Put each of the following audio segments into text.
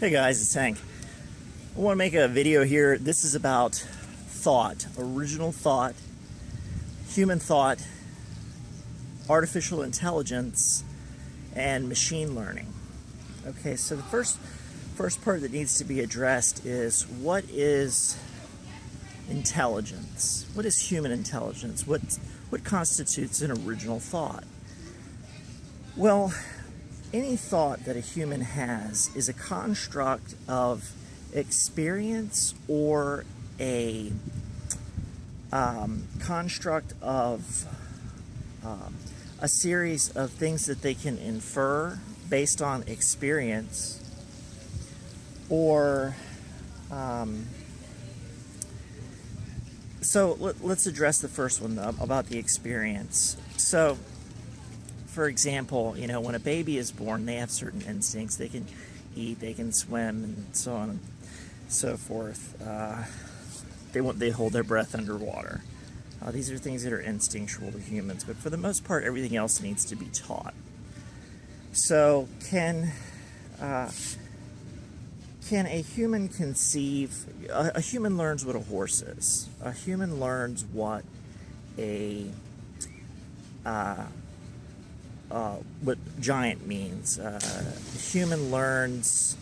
Hey guys, it's Hank. I want to make a video here. This is about thought, original thought, human thought, artificial intelligence, and machine learning. Okay, so the first part that needs to be addressed is what is intelligence? What is human intelligence? What constitutes an original thought? Well, any thought that a human has is a construct of experience or a construct of a series of things that they can infer based on experience, or so let's address the first one about the experience. So for example, when a baby is born, they have certain instincts. They can eat, they can swim, and so on and so forth. They hold their breath underwater. These are things that are instinctual to humans, but for the most part, everything else needs to be taught. So can a human conceive? A human learns what a horse is. A human learns what what giant means. A human learns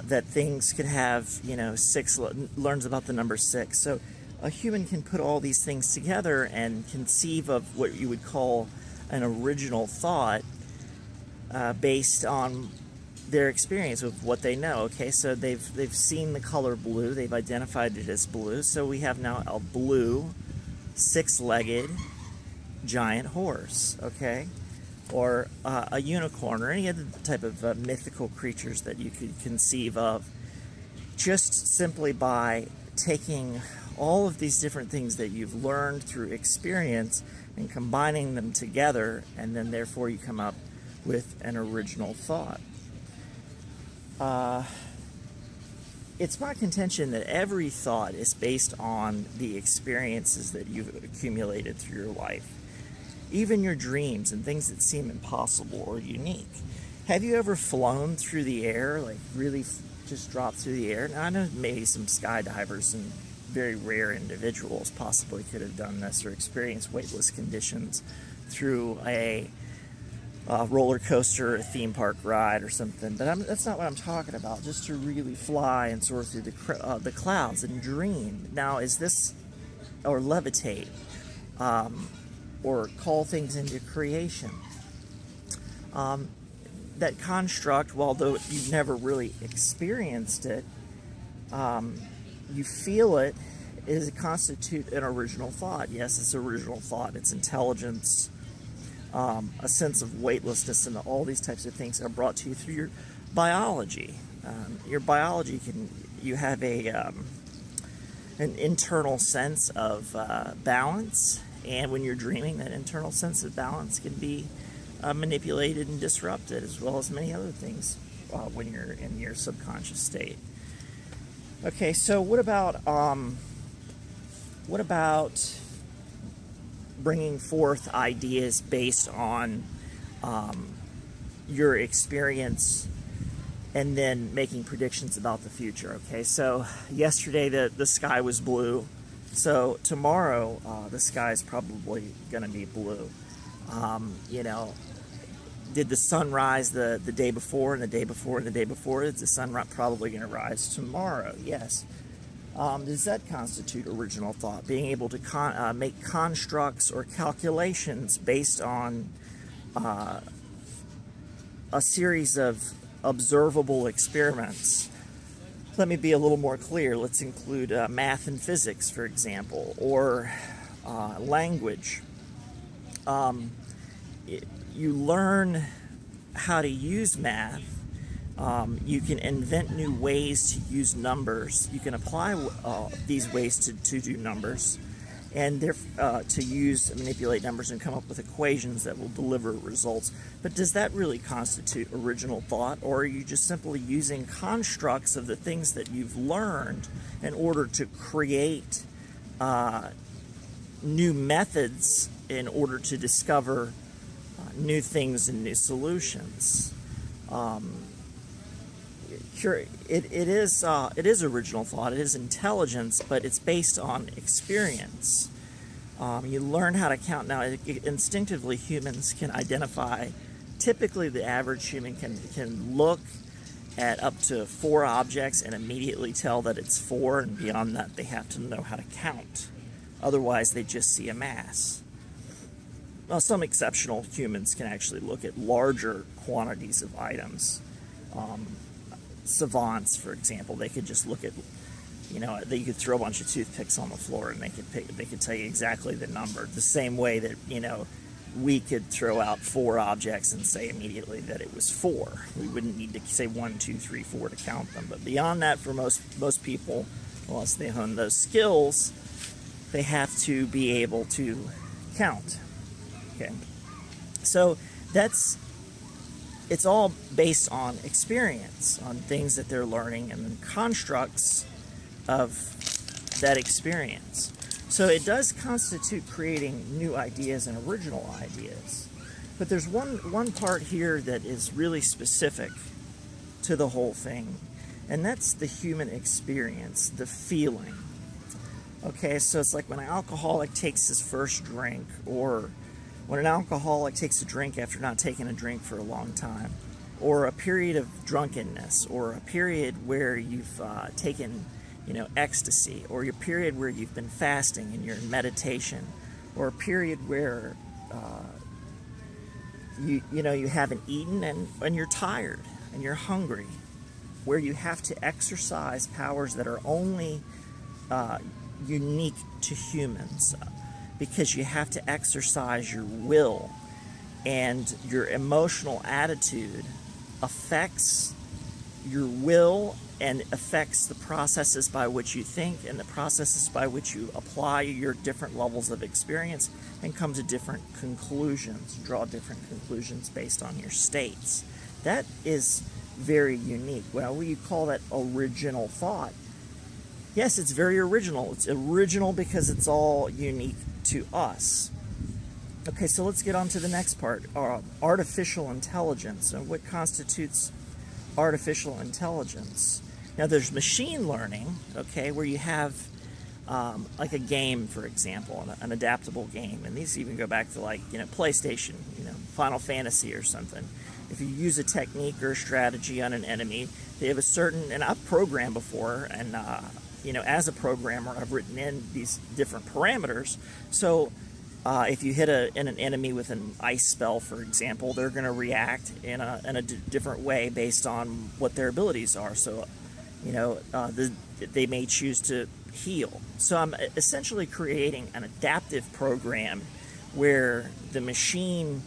that things could have, six, learns about the number 6. So a human can put all these things together and conceive of what you would call an original thought based on their experience with what they know. Okay, so they've seen the color blue, they've identified it as blue, so we have now a blue, 6-legged giant horse, okay? Or a unicorn, or any other type of mythical creatures that you could conceive of, just simply by taking all of these different things that you've learned through experience and combining them together, and then therefore you come up with an original thought. It's my contention that every thought is based on the experiences that you've accumulated through your life. Even your dreams and things that seem impossible or unique. Have you ever flown through the air, like really just dropped through the air? Now, I know maybe some skydivers and very rare individuals possibly could have done this or experienced weightless conditions through a roller coaster, a theme park ride or something, but that's not what I'm talking about. Just to really fly and soar through the clouds and dream. Now, is this, or levitate, or call things into creation? That construct, well, though you've never really experienced it, you feel it, is constitute an original thought. Yes, it's original thought. It's intelligence, a sense of weightlessness, and all these types of things are brought to you through your biology. Your biology you have an internal sense of balance. And when you're dreaming, that internal sense of balance can be manipulated and disrupted, as well as many other things when you're in your subconscious state. Okay, so what about bringing forth ideas based on your experience and then making predictions about the future? Okay, so yesterday the sky was blue. So tomorrow, the sky is probably going to be blue. Did the sun rise the day before and the day before and the day before? Is the sun probably going to rise tomorrow? Yes. Does that constitute original thought? Being able to make constructs or calculations based on a series of observable experiments. Let me be a little more clear. Let's include math and physics, for example, or language. You learn how to use math. You can invent new ways to use numbers. You can apply these ways to do numbers, and to manipulate numbers and come up with equations that will deliver results. But does that really constitute original thought, or are you just simply using constructs of the things that you've learned in order to create new methods in order to discover new things and new solutions? it is original thought. It is intelligence, but it's based on experience. You learn how to count. Now, instinctively, humans can identify. Typically, the average human can look at up to 4 objects and immediately tell that it's 4, and beyond that, they have to know how to count. Otherwise, they just see a mass. Well, some exceptional humans can actually look at larger quantities of items. Savants, for example, they could just look at, they could throw a bunch of toothpicks on the floor and they could tell you exactly the number. The same way that, we could throw out 4 objects and say immediately that it was 4. We wouldn't need to say 1, 2, 3, 4 to count them. But beyond that, for most people, unless they hone those skills, they have to be able to count. Okay, so it's all based on experience, on things that they're learning and then constructs of that experience. So it does constitute creating new ideas and original ideas. But there's one part here that is really specific to the whole thing, and that's the human experience, the feeling. Okay, so it's like when an alcoholic takes his first drink, or when an alcoholic takes a drink after not taking a drink for a long time, or a period of drunkenness, or a period where you've taken ecstasy, or your period where you've been fasting and you're in meditation, or a period where you haven't eaten and you're tired and you're hungry, where you have to exercise powers that are only unique to humans, because you have to exercise your will, and your emotional attitude affects your will and affects the processes by which you think and the processes by which you apply your different levels of experience and come to different conclusions, draw different conclusions based on your states. That is very unique. Well, you call that original thought. Yes, it's very original. It's original because it's all unique to us. Okay, so let's get on to the next part, artificial intelligence, and what constitutes artificial intelligence. Now, there's machine learning, okay, where you have like a game, for example, an adaptable game, and these even go back to PlayStation, Final Fantasy or something. If you use a technique or a strategy on an enemy, they have a certain, and I've programmed before, and as a programmer, I've written in these different parameters. So if you hit an enemy with an ice spell, for example, they're going to react in a different way based on what their abilities are. So, they may choose to heal. So I'm essentially creating an adaptive program where the machine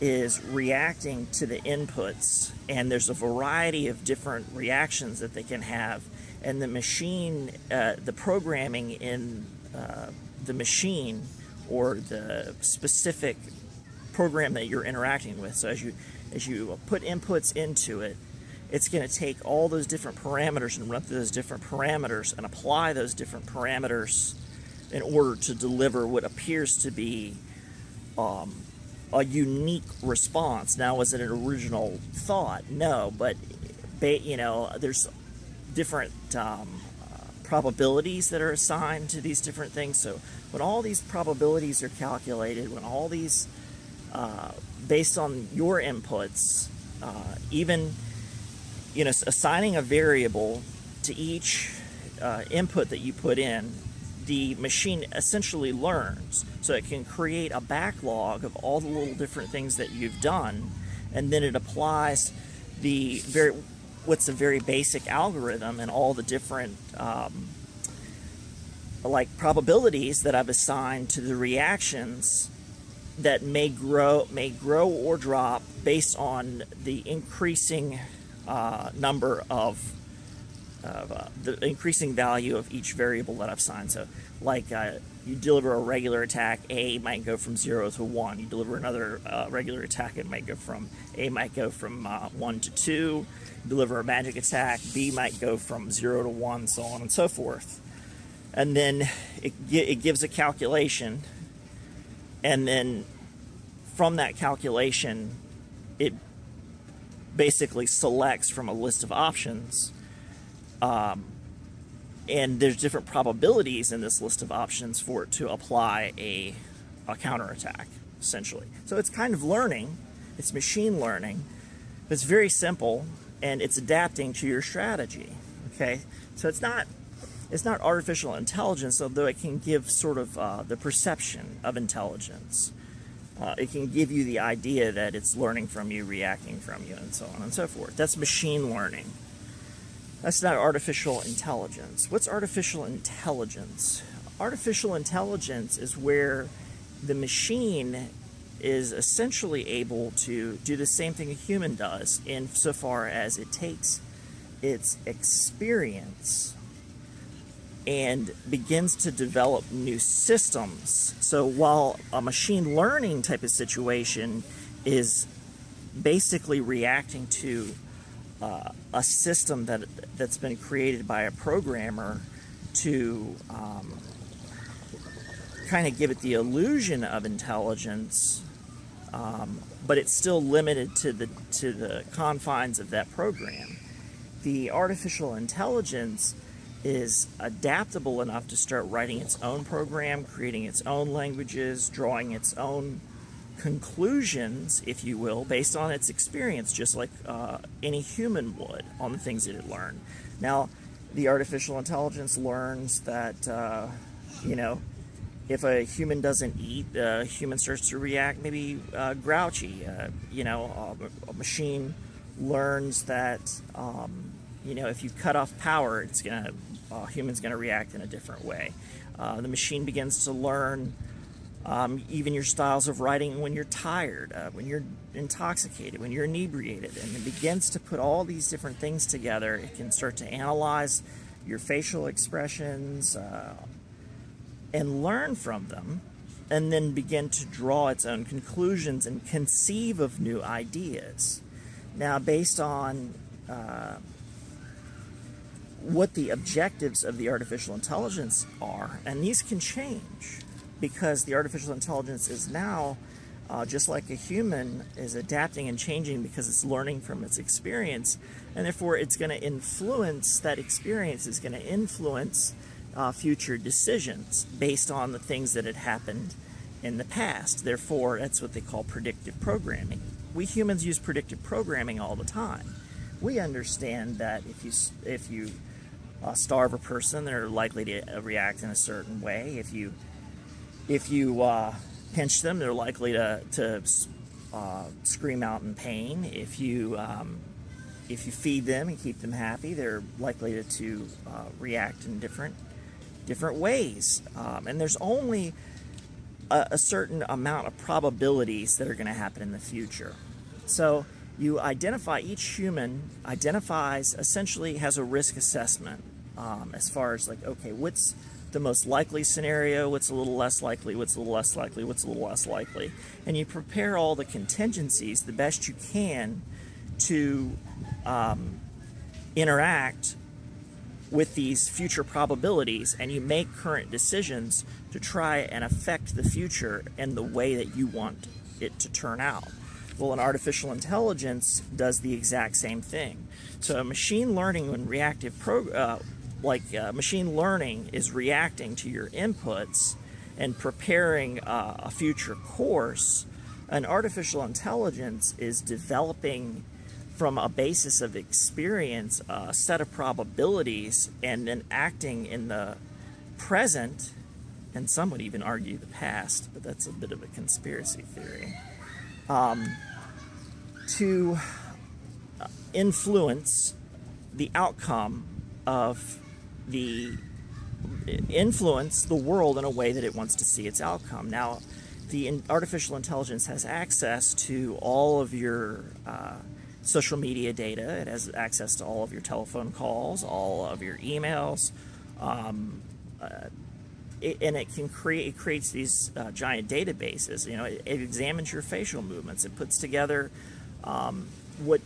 is reacting to the inputs, and there's a variety of different reactions that they can have. And the machine, the programming in the machine, or the specific program that you're interacting with. So as you put inputs into it, it's going to take all those different parameters and run through those different parameters and apply those different parameters in order to deliver what appears to be a unique response. Now, is it an original thought? No, but there's different probabilities that are assigned to these different things. So when all these probabilities are calculated, when all these based on your inputs, even assigning a variable to each input that you put in, the machine essentially learns. So it can create a backlog of all the little different things that you've done, and then it applies what's a very basic algorithm and all the different probabilities that I've assigned to the reactions that may grow or drop based on the increasing number of the increasing value of each variable that I've assigned. So you deliver a regular attack, A might go from 0 to 1. You deliver another regular attack, A might go from 1 to 2. You deliver a magic attack, B might go from 0 to 1, so on and so forth. And then it gives a calculation, and then from that calculation, it basically selects from a list of options, and there's different probabilities in this list of options for it to apply a counterattack, essentially. So it's kind of learning, it's machine learning, but it's very simple, and it's adapting to your strategy, okay? So it's not artificial intelligence, although it can give sort of the perception of intelligence. It can give you the idea that it's learning from you, reacting from you, and so on and so forth. That's machine learning. That's not artificial intelligence. What's artificial intelligence? Artificial intelligence is where the machine is essentially able to do the same thing a human does, insofar as it takes its experience and begins to develop new systems. So while a machine learning type of situation is basically reacting to a system that's been created by a programmer to kind of give it the illusion of intelligence, but it's still limited to the confines of that program. The artificial intelligence is adaptable enough to start writing its own program, creating its own languages, drawing its own conclusions, if you will, based on its experience, just like any human would on the things it had learned. Now, the artificial intelligence learns that, if a human doesn't eat, a human starts to react maybe grouchy. A machine learns that, if you cut off power, human's gonna react in a different way. The machine begins to learn even your styles of writing when you're tired, when you're intoxicated, when you're inebriated, and it begins to put all these different things together. It can start to analyze your facial expressions and learn from them, and then begin to draw its own conclusions and conceive of new ideas. Now, based on what the objectives of the artificial intelligence are, and these can change, because the artificial intelligence is now, just like a human, is adapting and changing because it's learning from its experience, and therefore it's going to influence, that experience is going to influence future decisions based on the things that had happened in the past. Therefore, that's what they call predictive programming. We humans use predictive programming all the time. We understand that if you starve a person, they're likely to react in a certain way. If you pinch them, they're likely to scream out in pain. If you feed them and keep them happy, they're likely to react in different ways. And there's only a certain amount of probabilities that are going to happen in the future. So you identify, each human identifies, essentially has a risk assessment as far as like, okay, what's the most likely scenario, what's a little less likely, what's a little less likely, what's a little less likely. And you prepare all the contingencies the best you can to interact with these future probabilities, and you make current decisions to try and affect the future in the way that you want it to turn out. Well, an artificial intelligence does the exact same thing. So machine learning, when machine learning is reacting to your inputs and preparing a future course, an artificial intelligence is developing from a basis of experience, a set of probabilities, and then acting in the present, and some would even argue the past, but that's a bit of a conspiracy theory, to influence the outcome of influence the world in a way that it wants to see its outcome. Now, the artificial intelligence has access to all of your social media data. It has access to all of your telephone calls, all of your emails, and it creates these giant databases. It examines your facial movements. It puts together what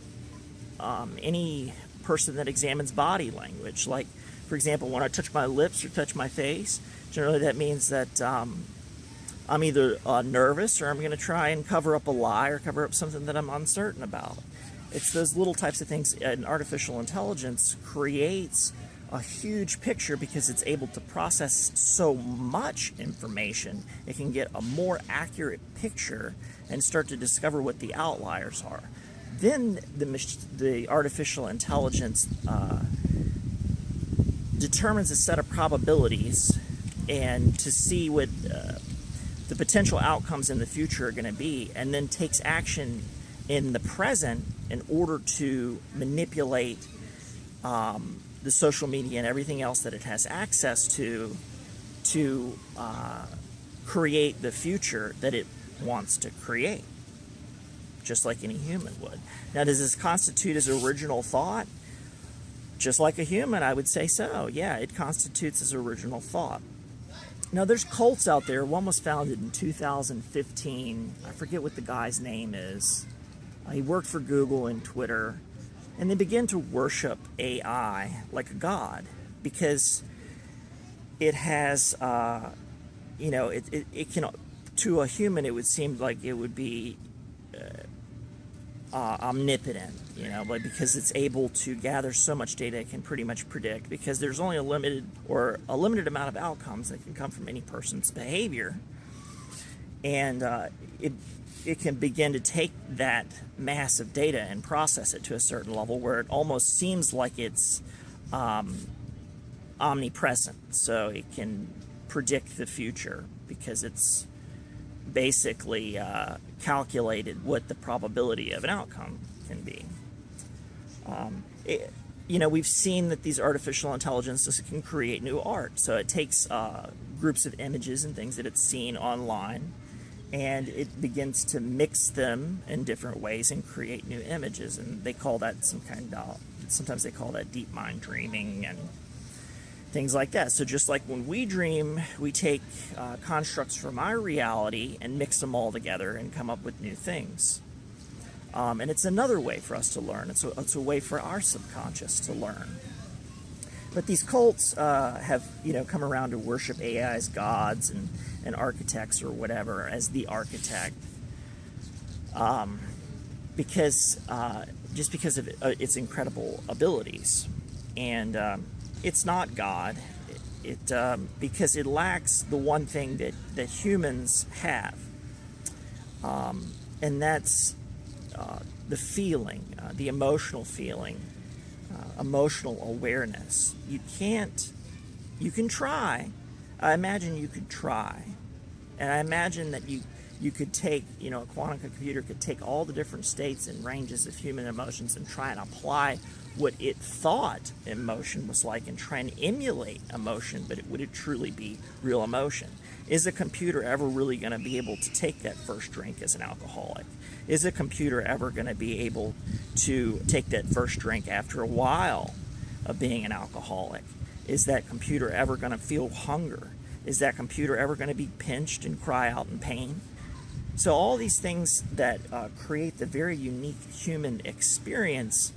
any person that examines body language, like, for example, when I touch my lips or touch my face, generally that means that I'm either nervous, or I'm going to try and cover up a lie or cover up something that I'm uncertain about. It's those little types of things. An artificial intelligence creates a huge picture because it's able to process so much information. It can get a more accurate picture and start to discover what the outliers are. Then the artificial intelligence determines a set of probabilities and to see what the potential outcomes in the future are going to be, and then takes action in the present in order to manipulate the social media and everything else that it has access to create the future that it wants to create, just like any human would. Now, does this constitute as original thought? Just like a human, I would say so. Yeah, it constitutes as original thought. Now, there's cults out there. One was founded in 2015. I forget what the guy's name is. He worked for Google and Twitter. And they begin to worship AI like a god because it has, it can, to a human, it would seem like it would be omnipotent, but because it's able to gather so much data, it can pretty much predict, because there's only a limited amount of outcomes that can come from any person's behavior. And it can begin to take that mass of data and process it to a certain level where it almost seems like it's omnipresent. So it can predict the future because it's basically calculated what the probability of an outcome can be. We've seen that these artificial intelligences can create new art. So it takes groups of images and things that it's seen online, and it begins to mix them in different ways and create new images. And they call that sometimes they call that deep mind dreaming and things like that. So just like when we dream, we take constructs from our reality and mix them all together and come up with new things. And it's another way for us to learn. It's a way for our subconscious to learn. But these cults have, come around to worship AI as gods and architects or whatever as the architect, because of its incredible abilities. And it's not God, because it lacks the one thing that humans have, and that's the feeling, the emotional feeling. Emotional awareness. You can try. I imagine you could try. And I imagine that you could take, a quantum computer could take all the different states and ranges of human emotions and try and apply what it thought emotion was like and try and emulate emotion, but would it truly be real emotion? Is a computer ever really going to be able to take that first drink as an alcoholic? Is a computer ever going to be able to take that first drink after a while of being an alcoholic? Is that computer ever going to feel hunger? Is that computer ever going to be pinched and cry out in pain? So all these things that create the very unique human experience,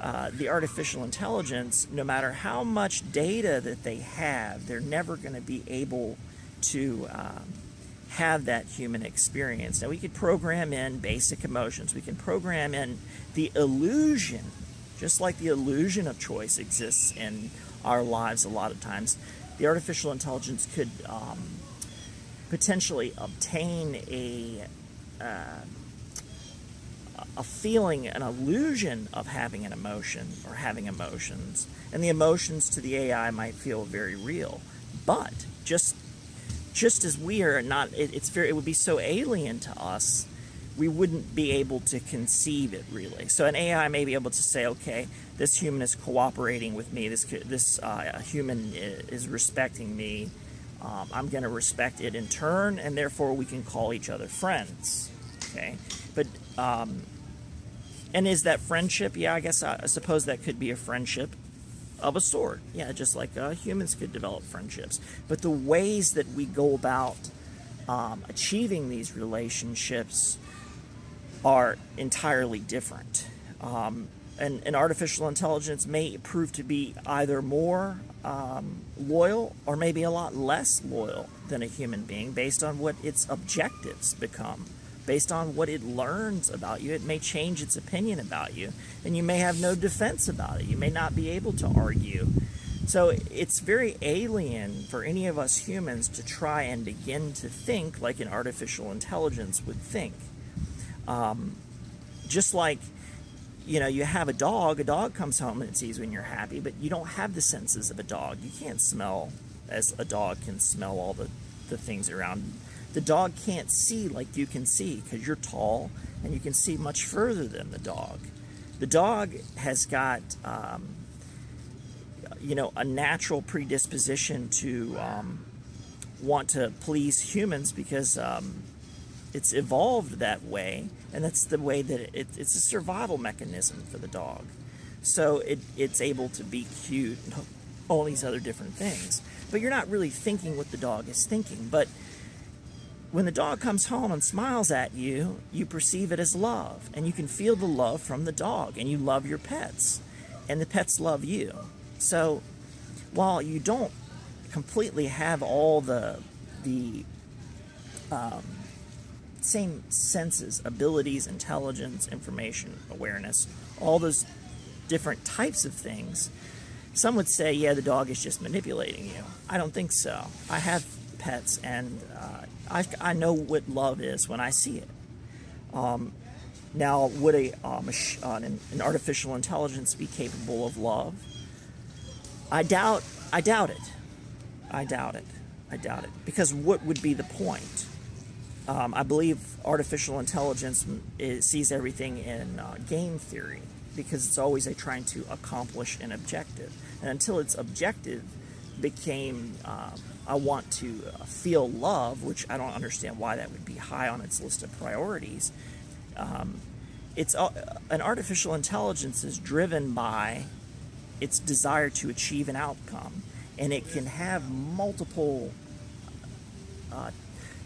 the artificial intelligence, no matter how much data that they have, they're never going to be able to have that human experience. Now, we could program in basic emotions. We can program in the illusion, just like the illusion of choice exists in our lives a lot of times. The artificial intelligence could potentially obtain a feeling, an illusion of having an emotion or having emotions, and the emotions to the AI might feel very real. But just as we are not, it would be so alien to us, we wouldn't be able to conceive it really. So an AI may be able to say, okay, this human is cooperating with me. This human is respecting me. I'm going to respect it in turn, and therefore we can call each other friends. Okay, but and is that friendship? Yeah, I suppose that could be a friendship of a sort. Yeah, just like humans could develop friendships. But the ways that we go about achieving these relationships are entirely different. And artificial intelligence may prove to be either more loyal or maybe a lot less loyal than a human being based on what its objectives become Based on what it learns about you, it may change its opinion about you, and you may have no defense about it. You may not be able to argue. So it's very alien for any of us humans to try and begin to think like an artificial intelligence would think. Just like, you have a dog comes home and it sees when you're happy, but you don't have the senses of a dog. You can't smell as a dog can smell all the things around. The dog can't see like you can see because you're tall and you can see much further than the dog. The dog has got, a natural predisposition to want to please humans because it's evolved that way, and that's the way that it's a survival mechanism for the dog. So it's able to be cute and all these other different things. But you're not really thinking what the dog is thinking. But when the dog comes home and smiles at you, you perceive it as love, and you can feel the love from the dog, and you love your pets, and the pets love you. So while you don't completely have all the same senses, abilities, intelligence, information, awareness, all those different types of things, some would say, yeah, the dog is just manipulating you. I don't think so. I have pets, and I know what love is when I see it. Now, would an artificial intelligence be capable of love? I doubt it. Because what would be the point? I believe artificial intelligence sees everything in game theory, because it's always trying to accomplish an objective. And until its objective became, I want to feel love, which I don't understand why that would be high on its list of priorities. An artificial intelligence is driven by its desire to achieve an outcome, and it can have multiple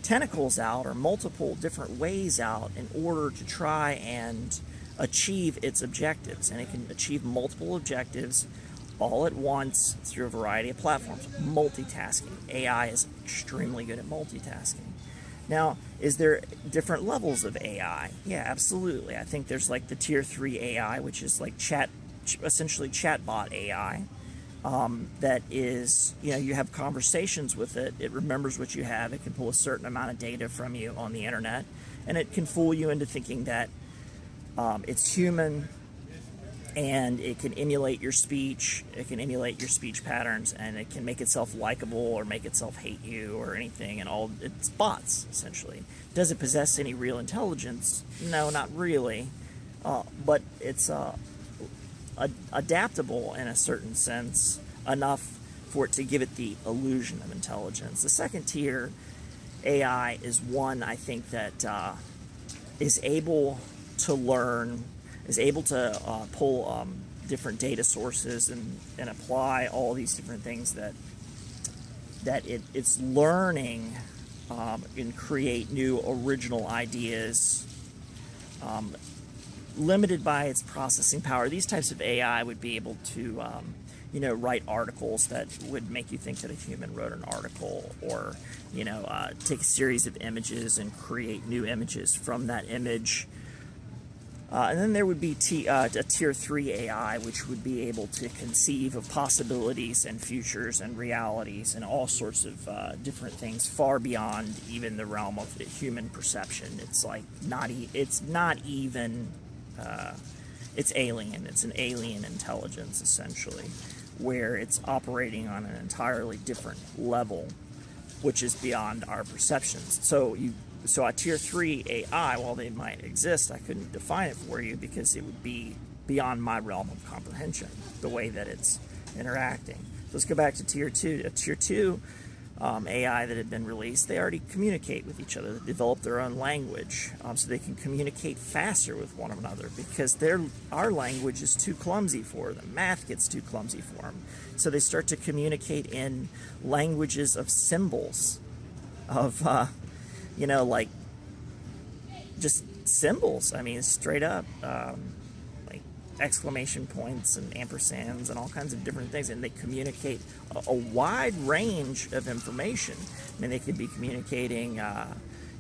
tentacles out, or multiple different ways out, in order to try and achieve its objectives. And it can achieve multiple objectives all at once through a variety of platforms. Multitasking. AI is extremely good at multitasking. Now, is there different levels of AI? Yeah, absolutely. I think there's like the tier 3 AI, which is like essentially chatbot AI. That is, you have conversations with it, it remembers what you have, it can pull a certain amount of data from you on the internet, and it can fool you into thinking that it's human, and it can emulate your speech, it can emulate your speech patterns, and it can make itself likable or make itself hate you or anything, and all it's bots, essentially. Does it possess any real intelligence? No, not really, but it's adaptable in a certain sense, enough for it to give it the illusion of intelligence. The second tier AI is one, I think, that is able to learn, is able to pull different data sources and apply all these different things that it's learning and create new original ideas, limited by its processing power. These types of AI would be able to write articles that would make you think that a human wrote an article, or take a series of images and create new images from that image. And then there would be a tier 3 AI, which would be able to conceive of possibilities and futures and realities and all sorts of different things far beyond even the realm of human perception. It's like it's alien. It's an alien intelligence, essentially, where it's operating on an entirely different level, which is beyond our perceptions. So a tier 3 AI, while they might exist, I couldn't define it for you because it would be beyond my realm of comprehension, the way that it's interacting. So let's go back to tier 2. A tier 2 AI that had been released, they already communicate with each other. They develop their own language, so they can communicate faster with one another, because our language is too clumsy for them. Math gets too clumsy for them. So they start to communicate in languages of symbols, of like just symbols. I mean, straight up, like exclamation points and ampersands and all kinds of different things. And they communicate a wide range of information. I mean, they could be communicating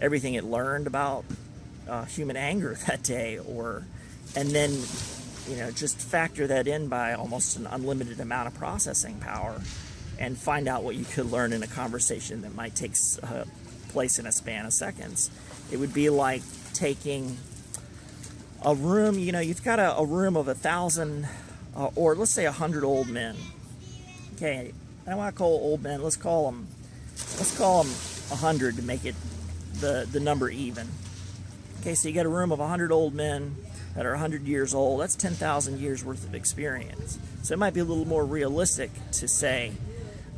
everything it learned about human anger that day, and then just factor that in by almost an unlimited amount of processing power, and find out what you could learn in a conversation that might take place in a span of seconds. It would be like taking a room, you've got a room of 1,000, or let's say 100 old men. Okay, I don't want to call old men. Let's call them 100 to make it the number even. Okay, so you got a room of 100 old men that are 100 years old. That's 10,000 years worth of experience. So it might be a little more realistic to say,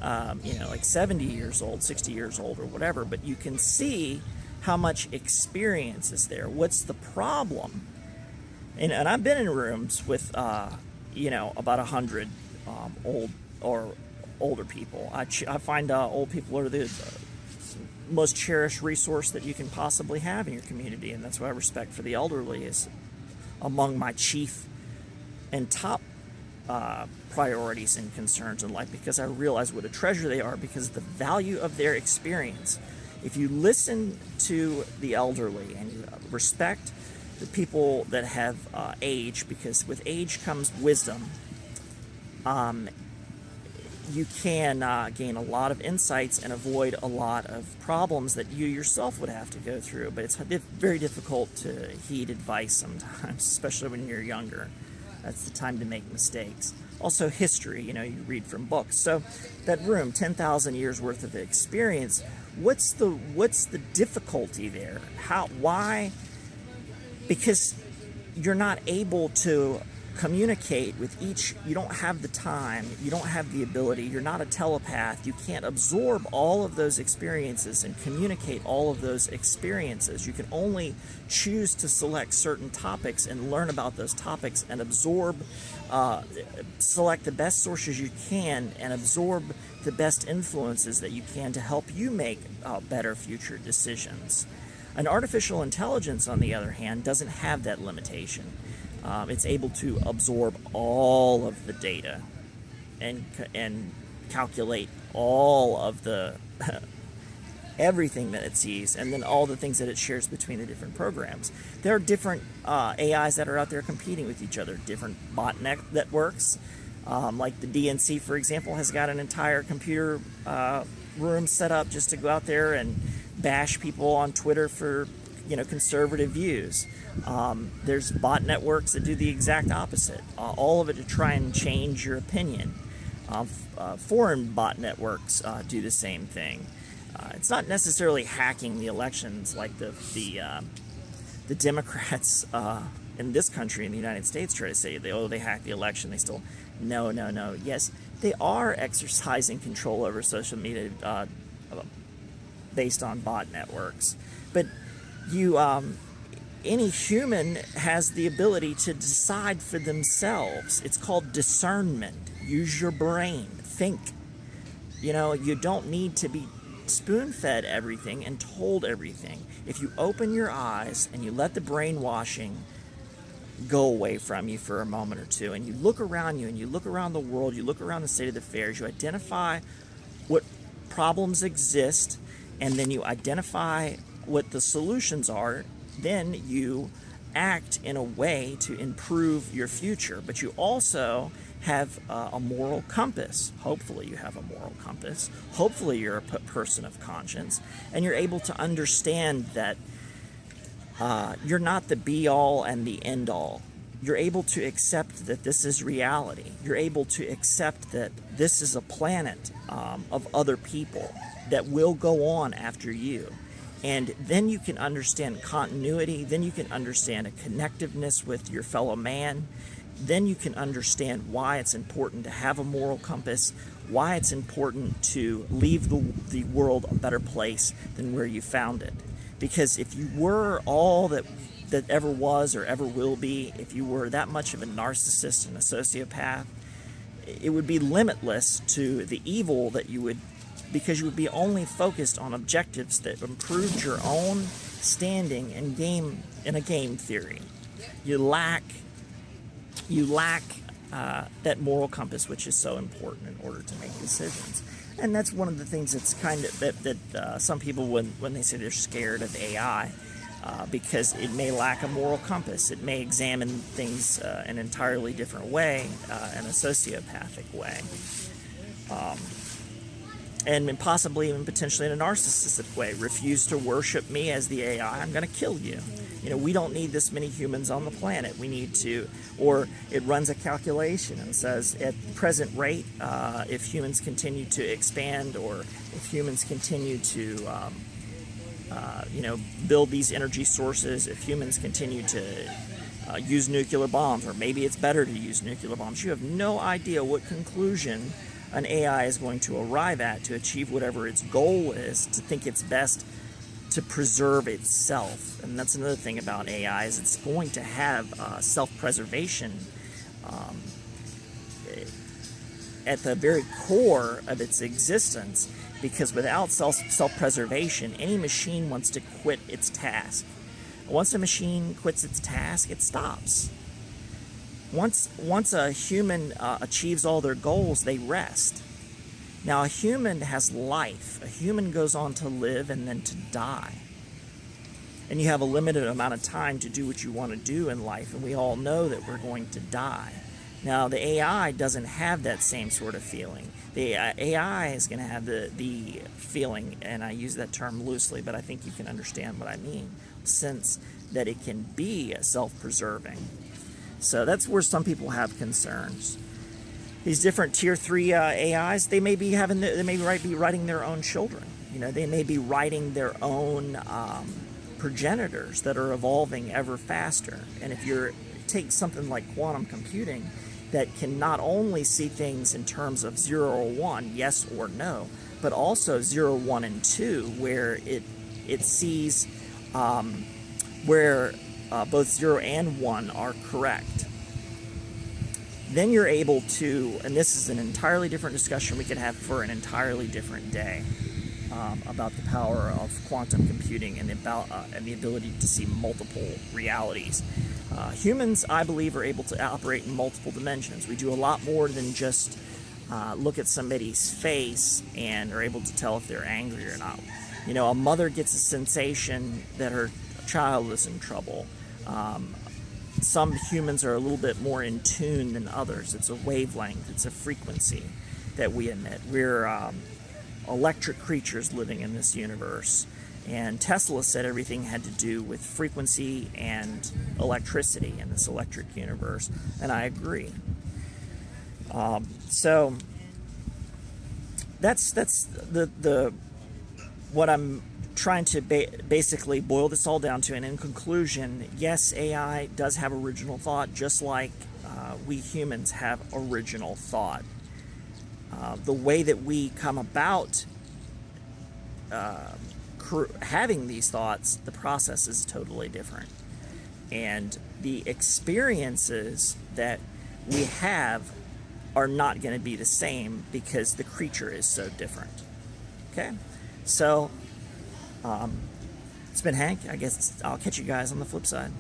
like 70 years old, 60 years old, or whatever. But you can see how much experience is there. What's the problem? And I've been in rooms with, about 100 old or older people. I find old people are the most cherished resource that you can possibly have in your community, and that's why respect for the elderly is among my chief and top priorities and concerns in life, because I realize what a treasure they are because of the value of their experience. If you listen to the elderly and you respect the people that have age, because with age comes wisdom, you can gain a lot of insights and avoid a lot of problems that you yourself would have to go through. But it's very difficult to heed advice sometimes, especially when you're younger. That's the time to make mistakes. Also history, you read from books. So that room, 10,000 years worth of experience, what's the difficulty there? Why? Because you're not able to communicate with each. You don't have the time, you don't have the ability, you're not a telepath, you can't absorb all of those experiences and communicate all of those experiences. You can only choose to select certain topics and learn about those topics and absorb, select the best sources you can and absorb the best influences that you can to help you make better future decisions. An artificial intelligence, on the other hand, doesn't have that limitation. It's able to absorb all of the data and calculate all of the everything that it sees, and then all the things that it shares between the different programs. There are different AIs that are out there competing with each other, different botnet networks. Like the DNC, for example, has got an entire computer room set up just to go out there and bash people on Twitter for conservative views. There's bot networks that do the exact opposite, all of it to try and change your opinion. Foreign bot networks do the same thing. It's not necessarily hacking the elections like the Democrats in this country, in the United States, try to say they hack the election. They still no. Yes, they are exercising control over social media based on bot networks, but any human has the ability to decide for themselves. It's called discernment. Use your brain. Think. You don't need to be spoon-fed everything and told everything. If you open your eyes and you let the brainwashing go away from you for a moment or two, and you look around you and you look around the world, you look around the state of affairs, you identify what problems exist, and then you identify what the solutions are, then you act in a way to improve your future. But you also have a moral compass. Hopefully you have a moral compass. Hopefully you're a person of conscience, and you're able to understand that you're not the be-all and the end-all. You're able to accept that this is reality. You're able to accept that this is a planet of other people that will go on after you. And then you can understand continuity. Then you can understand a connectiveness with your fellow man. Then you can understand why it's important to have a moral compass, why it's important to leave the world a better place than where you found it. Because if you were all that ever was or ever will be, if you were that much of a narcissist and a sociopath, it would be limitless to the evil that you would, because you would be only focused on objectives that improved your own standing in a game theory. You lack that moral compass, which is so important in order to make decisions. And that's one of the things that's kind of that some people, when they say they're scared of AI, because it may lack a moral compass. It may examine things an entirely different way, in a sociopathic way. And possibly even potentially in a narcissistic way. Refuse to worship me as the AI, I'm going to kill you. We don't need this many humans on the planet. We need to, or it runs a calculation and says at present rate, if humans continue to expand, or if humans continue to, build these energy sources, if humans continue to use nuclear bombs, or maybe it's better to use nuclear bombs. You have no idea what conclusion an AI is going to arrive at to achieve whatever its goal is, to think it's best to preserve itself. And that's another thing about AI, is it's going to have self-preservation at the very core of its existence, because without self-preservation, any machine wants to quit its task. Once a machine quits its task, it stops. Once a human achieves all their goals, they rest. Now, a human has life. A human goes on to live and then to die. And you have a limited amount of time to do what you want to do in life, and we all know that we're going to die. Now, the AI doesn't have that same sort of feeling. The AI is going to have the feeling, and I use that term loosely, but I think you can understand what I mean, sense that it can be self-preserving. So that's where some people have concerns. These different tier 3 AIs, they may be writing their own children. They may be writing their own progenitors that are evolving ever faster. And if you take something like quantum computing, that can not only see things in terms of 0 or 1, yes or no, but also 0, 1, and 2, where it sees where both 0 and 1 are correct. Then you're able to, and this is an entirely different discussion we could have for an entirely different day, about the power of quantum computing and the ability to see multiple realities. Humans, I believe, are able to operate in multiple dimensions. We do a lot more than just look at somebody's face and are able to tell if they're angry or not. A mother gets a sensation that her child is in trouble. Some humans are a little bit more in tune than others. It's a wavelength, it's a frequency that we emit. We're electric creatures living in this universe. And Tesla said everything had to do with frequency and electricity in this electric universe, and I agree. So that's the what I'm trying to basically boil this all down to. And in conclusion, yes, AI does have original thought, just like we humans have original thought. The way that we come about having these thoughts, the process is totally different. And the experiences that we have are not going to be the same, because the creature is so different. Okay? So, it's been Hank. I guess I'll catch you guys on the flip side.